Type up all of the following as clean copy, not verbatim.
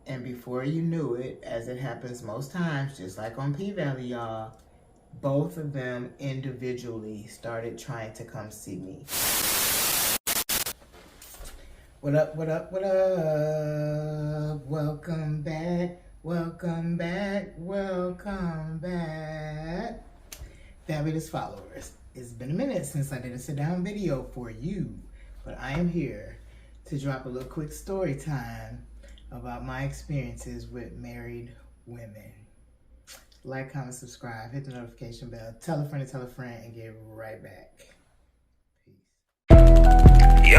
And before you knew it, as it happens most times, just like on P-Valley, y'all, both of them individually started trying to come see me. What up, what up, what up? Welcome back, welcome back, welcome back. Fabulous followers. It's been a minute since I did a sit-down video for you, but I am here to drop a little quick story time about my experiences with married women. Like, comment, subscribe, hit the notification bell, tell a friend, and get right back. Peace. Yo,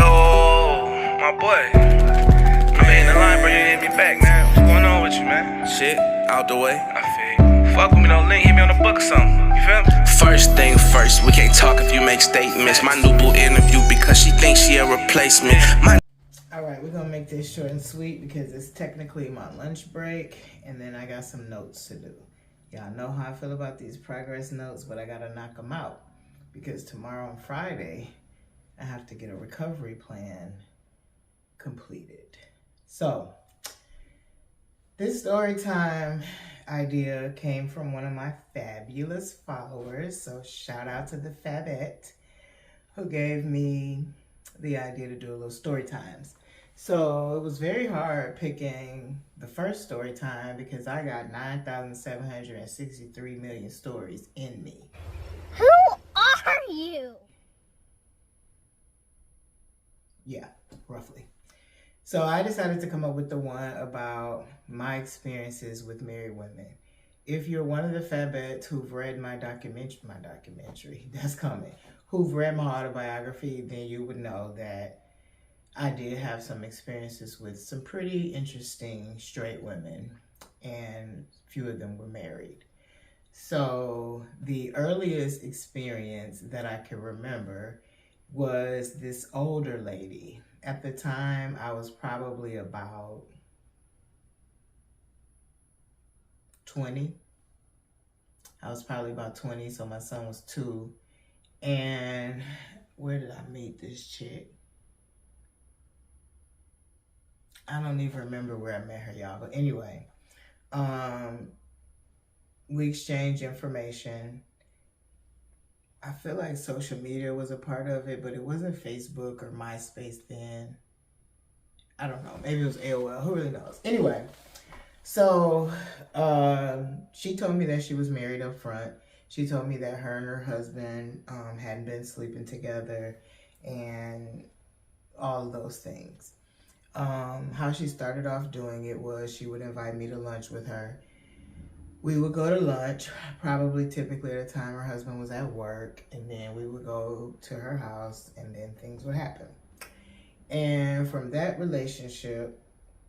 my boy. I mean, the line, bro, you hit me back, man. What's going on with you, man? Shit, out the way. I feel you. Fuck with me, don't link, hit me on the book or something. You feel me? First thing first, we can't talk if you make statements. My new boo interview because she thinks she a replacement. Alright, we're gonna make this short and sweet because it's technically my lunch break, and then I got some notes to do. Y'all know how I feel about these progress notes, but I gotta knock them out because tomorrow on Friday, I have to get a recovery plan completed. So, this story time idea came from one of my fabulous followers. So shout out to the Fabette who gave me the idea to do a little story times. So it was very hard picking the first story time because I got 9,763 million stories in me. Who are you? Yeah, roughly. So I decided to come up with the one about my experiences with married women. If you're one of the Fabettes who've read my documentary, that's coming, who've read my autobiography, then you would know that I did have some experiences with some pretty interesting straight women, and few of them were married. So the earliest experience that I can remember was this older lady. At the time, I was probably about 20. I was probably about 20, so my son was 2. And where did I meet this chick? I don't even remember where I met her, y'all. But anyway, we exchanged information. I feel like social media was a part of it, but it wasn't Facebook or MySpace then. I don't know. Maybe it was AOL. Who really knows? Anyway, so she told me that she was married up front. She told me that her and her husband hadn't been sleeping together and all of those things. How she started off doing it was she would invite me to lunch with her. We would go to lunch, typically at a time her husband was at work, and then we would go to her house, and then things would happen. And from that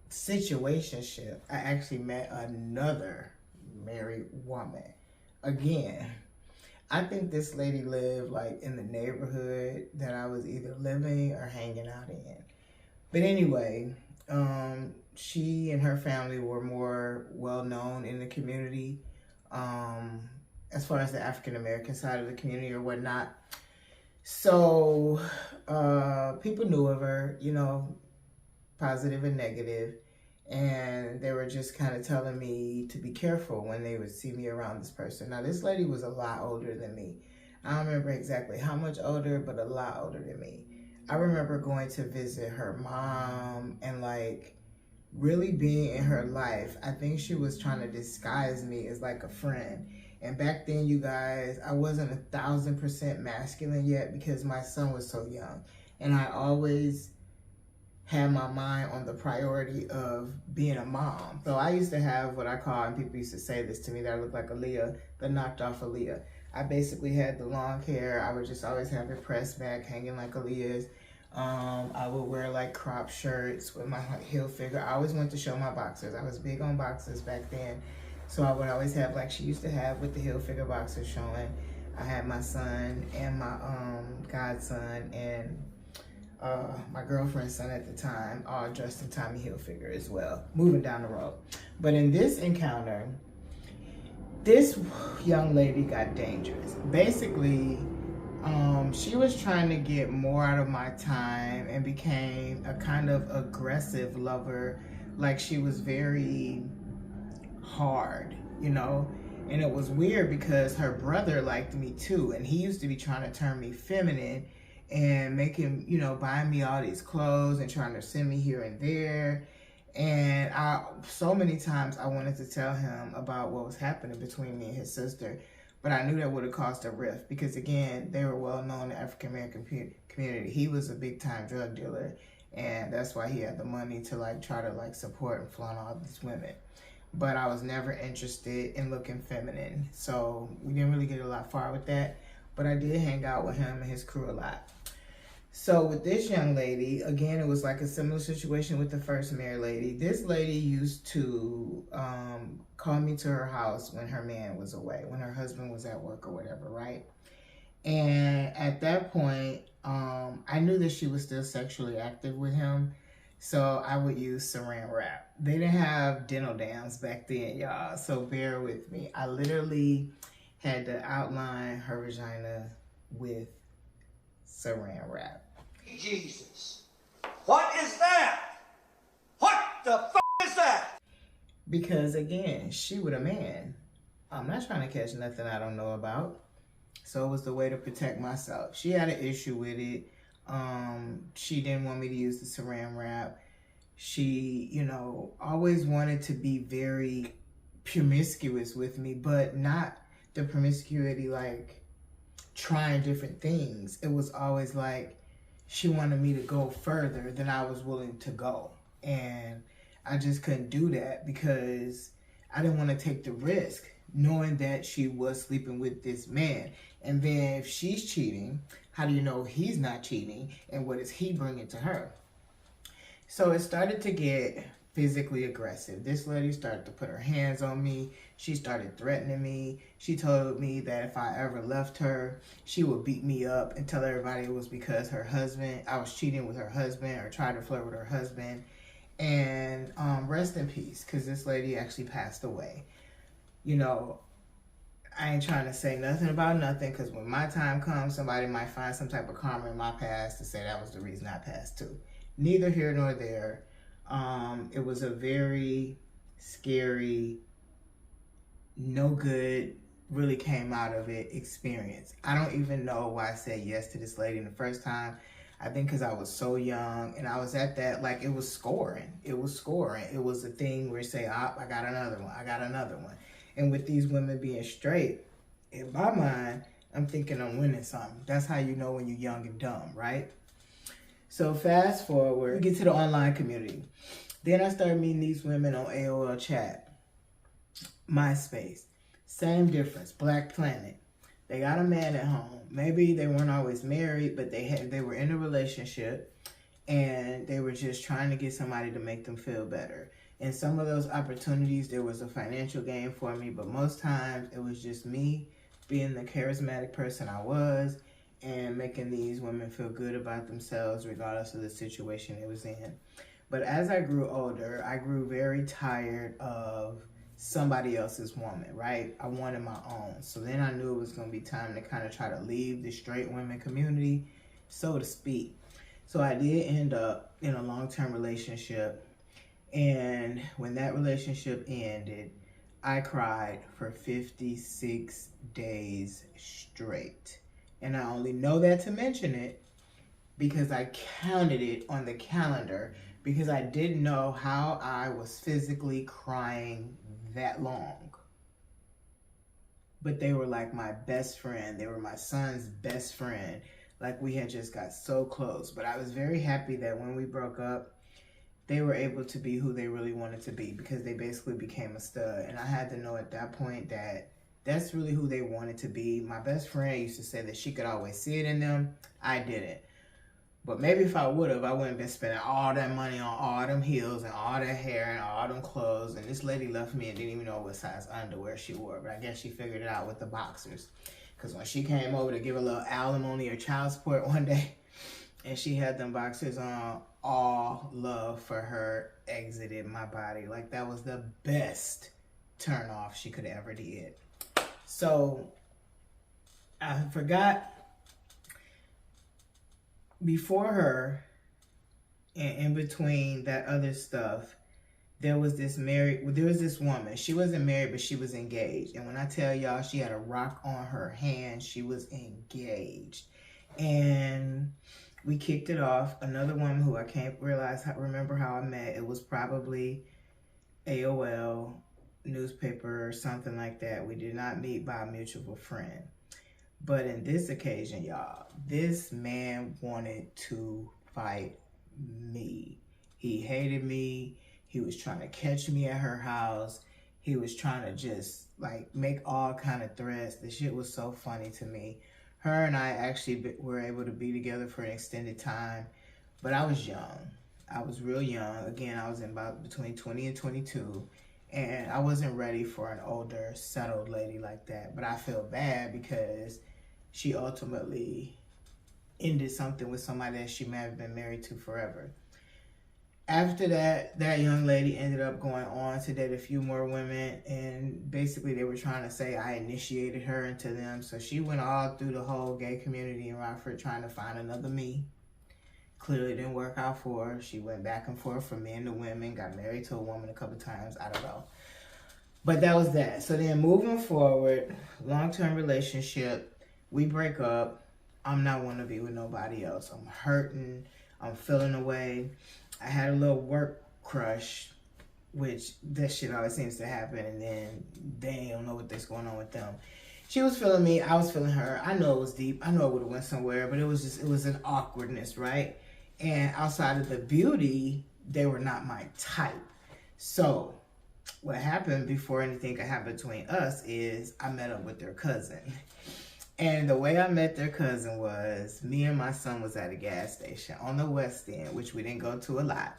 situationship, I actually met another married woman. Again, I think this lady lived like in the neighborhood that I was either living or hanging out in. But anyway, she and her family were more well-known in the community, as far as the African-American side of the community or whatnot. So people knew of her, you know, positive and negative, and they were just kind of telling me to be careful when they would see me around this person. Now, this lady was a lot older than me. I don't remember exactly how much older, but a lot older than me. I remember going to visit her mom and like really being in her life. I think she was trying to disguise me as like a friend. And back then, you guys, I wasn't 1,000% masculine yet because my son was so young. And I always had my mind on the priority of being a mom. So I used to have what I call, and people used to say this to me, that I looked like Aaliyah, the knocked off Aaliyah. I basically had the long hair. I would just always have it pressed back, hanging like Aaliyah's. I would wear like crop shirts with my heel figure. I always wanted to show my boxers. I was big on boxers back then. So I would always have, like she used to have with the heel figure boxers showing. I had my son and my godson and my girlfriend's son at the time, all dressed in Tommy Hilfiger as well, moving down the road. But in this encounter, this young lady got dangerous. Basically, she was trying to get more out of my time and became a kind of aggressive lover Like she was very hard, you know? And it was weird because her brother liked me too. And he used to be trying to turn me feminine and making, you know, buying me all these clothes and trying to send me here and there. And so many times I wanted to tell him about what was happening between me and his sister, but I knew that would have caused a rift because, again, they were well known in the African American community. He was a big time drug dealer, and that's why he had the money to like try to like support and flaunt all these women. But I was never interested in looking feminine, so we didn't really get a lot far with that. But I did hang out with him and his crew a lot. So with this young lady, again, it was like a similar situation with the first married lady. This lady used to call me to her house when her man was away, when her husband was at work or whatever, right? And at that point, I knew that she was still sexually active with him, so I would use saran wrap. They didn't have dental dams back then, y'all, so bear with me. I literally had to outline her vagina with saran wrap. Jesus. What is that? What the f*** is that? Because again, she with a man. I'm not trying to catch nothing I don't know about. So it was the way to protect myself. She had an issue with it. She didn't want me to use the saran wrap. She, you know, always wanted to be very promiscuous with me, but not the promiscuity like trying different things. It was always like she wanted me to go further than I was willing to go. And I just couldn't do that because I didn't want to take the risk knowing that she was sleeping with this man. And then if she's cheating, how do you know he's not cheating? And what is he bringing to her? So it started to get physically aggressive. This lady started to put her hands on me. She started threatening me. She told me that if I ever left her, she would beat me up and tell everybody it was because I was cheating with her husband or trying to flirt with her husband. And rest in peace, because this lady actually passed away. You know, I ain't trying to say nothing about nothing, because when my time comes, somebody might find some type of karma in my past to say that was the reason I passed too. Neither here nor there. It was a very scary, no good really came out of it experience. I don't even know why I said yes to this lady the first time. I think because I was so young and I was at that, like it was scoring. It was scoring. It was a thing where you say, oh, I got another one. I got another one. And with these women being straight, in my mind, I'm thinking I'm winning something. That's how you know when you're young and dumb, right? So fast forward, we get to the online community. Then I started meeting these women on AOL chat, MySpace. Same difference, Black Planet. They got a man at home. Maybe they weren't always married, but they were in a relationship and they were just trying to get somebody to make them feel better. In some of those opportunities, there was a financial gain for me, but most times it was just me being the charismatic person I was and making these women feel good about themselves regardless of the situation they was in. But as I grew older, I grew very tired of somebody else's woman, right? I wanted my own. So then I knew it was going to be time to kind of try to leave the straight women community, so to speak. So I did end up in a long-term relationship. And when that relationship ended, I cried for 56 days straight. And I only know that to mention it because I counted it on the calendar because I didn't know how I was physically crying that long. But they were like my best friend. They were my son's best friend. Like we had just got so close. But I was very happy that when we broke up, they were able to be who they really wanted to be because they basically became a stud. And I had to know at that point that that's really who they wanted to be. My best friend used to say that she could always see it in them. I didn't. But maybe if I would have, I wouldn't have been spending all that money on all them heels and all that hair and all them clothes. And this lady left me and didn't even know what size underwear she wore. But I guess she figured it out with the boxers. Because when she came over to give a little alimony or child support one day, and she had them boxers on, all love for her exited my body. Like that was the best turn off she could ever did. So I forgot before her and in between that other stuff, there was this woman. She wasn't married, but she was engaged. And when I tell y'all, she had a rock on her hand, she was engaged. And we kicked it off. Another woman who I can't remember how I met. It was probably AOL, newspaper, or something like that. We did not meet by a mutual friend. But in this occasion, y'all, this man wanted to fight me. He hated me. He was trying to catch me at her house. He was trying to just like make all kind of threats. The shit was so funny to me. Her and I actually were able to be together for an extended time, but I was young. I was real young. Again, I was in about between 20 and 22, and I wasn't ready for an older, settled lady like that. But I feel bad because she ultimately ended something with somebody that she may have been married to forever. After that, that young lady ended up going on to date a few more women, and basically they were trying to say I initiated her into them. So she went all through the whole gay community in Rockford trying to find another me. Clearly didn't work out for her. She went back and forth from men to women, got married to a woman a couple times, I don't know. But that was that. So then moving forward, long-term relationship, we break up. I'm not want to be with nobody else. I'm hurting. I'm feeling away. I had a little work crush, which that shit always seems to happen, and then they don't know what's going on with them. She was feeling me, I was feeling her. I know it was deep. I know it would have went somewhere, but it was an awkwardness, right? And outside of the beauty, they were not my type. So what happened before anything could happen between us is I met up with their cousin. And the way I met their cousin was me and my son was at a gas station on the West End, which we didn't go to a lot.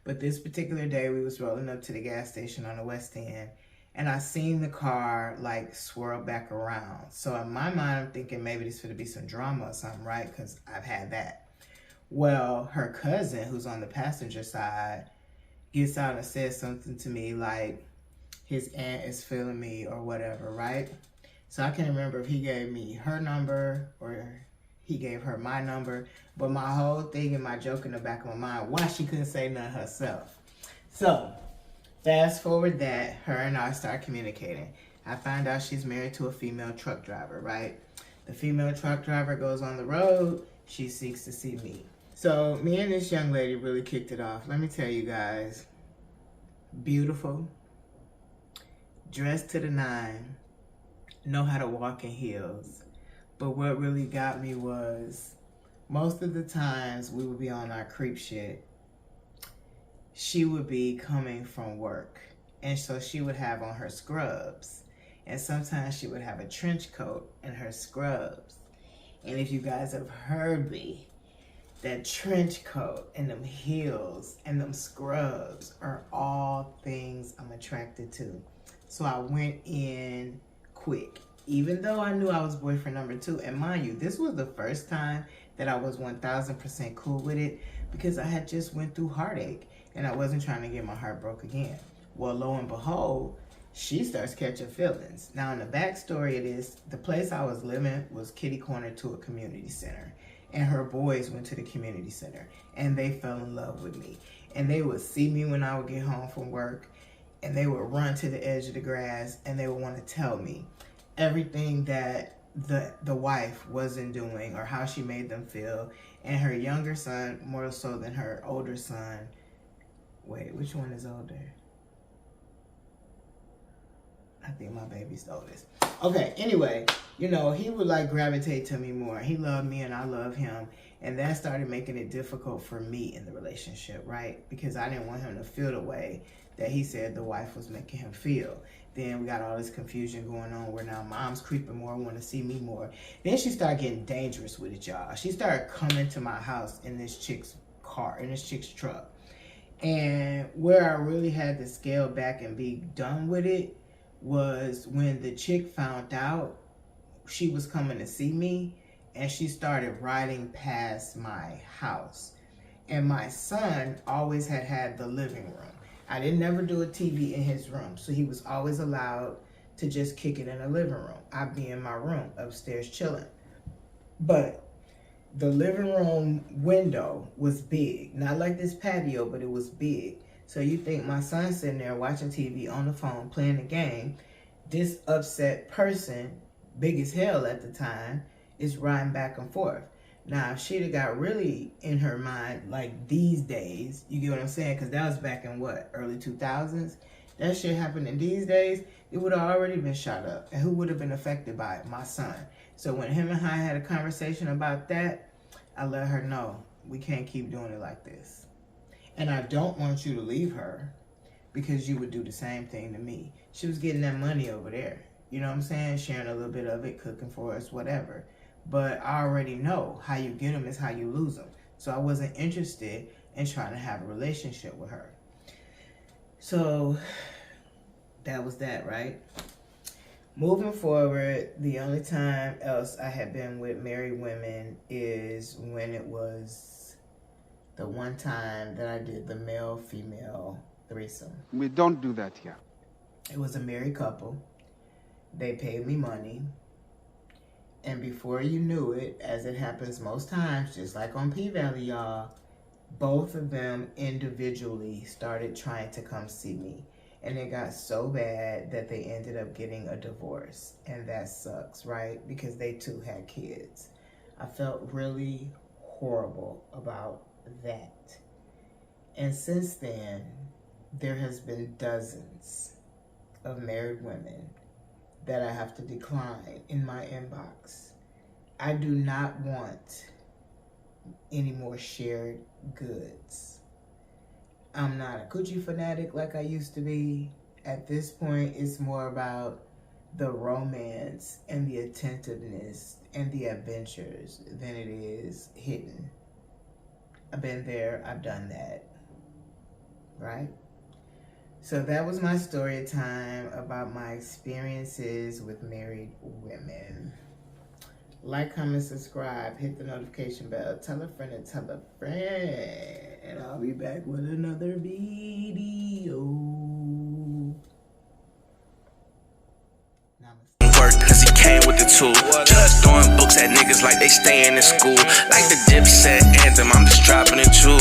But this particular day, we was rolling up to the gas station on the West End, and I seen the car like swirl back around. So in my mind, I'm thinking maybe this could be some drama or something, right? Because I've had that. Well, her cousin, who's on the passenger side, gets out and says something to me like his aunt is feeling me or whatever, right? So I can't remember if he gave me her number or he gave her my number. But my whole thing and my joke in the back of my mind, why she couldn't say none herself. So fast forward that, her and I start communicating. I find out she's married to a female truck driver, right? The female truck driver goes on the road. She seeks to see me. So me and this young lady really kicked it off. Let me tell you guys, beautiful, dressed to the nine, know how to walk in heels. But what really got me was most of the times we would be on our creep shit. She would be coming from work, and so she would have on her scrubs, and sometimes she would have a trench coat and her scrubs. And if you guys have heard me, that trench coat and them heels and them scrubs are all things I'm attracted to. So I went in quick, even though I knew I was boyfriend number 2. And mind you, this was the first time that I was 1000% cool with it, because I had just went through heartache and I wasn't trying to get my heart broke again. Well, lo and behold, she starts catching feelings. Now, in the backstory of this, the place I was living was kitty corner to a community center, and her boys went to the community center, and they fell in love with me. And they would see me when I would get home from work, and they would run to the edge of the grass, and they would want to tell me everything that the wife wasn't doing or how she made them feel. And her younger son, more so than her older son. Wait, which one is older? I think my baby's the oldest. Okay, anyway, you know, he would like gravitate to me more. He loved me and I love him. And that started making it difficult for me in the relationship, right? Because I didn't want him to feel the way that he said the wife was making him feel. Then we got all this confusion going on where now mom's creeping more, want to see me more. Then she started getting dangerous with it, y'all. She started coming to my house in this chick's car, in this chick's truck. And where I really had to scale back and be done with it was when the chick found out she was coming to see me, and she started riding past my house. And my son always had the living room. I didn't never do a TV in his room, so he was always allowed to just kick it in the living room. I'd be in my room upstairs chilling. But the living room window was big, not like this patio, but it was big. So you think my son's sitting there watching TV on the phone, playing the game. This upset person, big as hell at the time, is riding back and forth. Now, if she'd have got really in her mind, like these days, you get what I'm saying? Because that was back in what, early 2000s? That shit happened in these days, it would have already been shot up. And who would have been affected by it? My son. So when him and I had a conversation about that, I let her know, we can't keep doing it like this. And I don't want you to leave her because you would do the same thing to me. She was getting that money over there. You know what I'm saying? Sharing a little bit of it, cooking for us, whatever. But I already know how you get them is how you lose them. So I wasn't interested in trying to have a relationship with her. So that was that, right? Moving forward, the only time else I had been with married women is when it was the one time that I did the male-female threesome. We don't do that here. It was a married couple. They paid me money. And before you knew it, as it happens most times, just like on P-Valley, y'all, both of them individually started trying to come see me. And it got so bad that they ended up getting a divorce. And that sucks, right? Because they too had kids. I felt really horrible about that. And since then, there has been dozens of married women that I have to decline in my inbox. I do not want any more shared goods. I'm not a coochie fanatic like I used to be. At this point, it's more about the romance and the attentiveness and the adventures than it is hidden. I've been there, I've done that, right? So that was my story time about my experiences with married women. Like, comment, subscribe, hit the notification bell, tell a friend and tell a friend. And I'll be back with another video. Namaste. Work cause he came with the tool. Just throwing books at niggas like they staying in school. Like the Dipset anthem, I'm just dropping a jewel.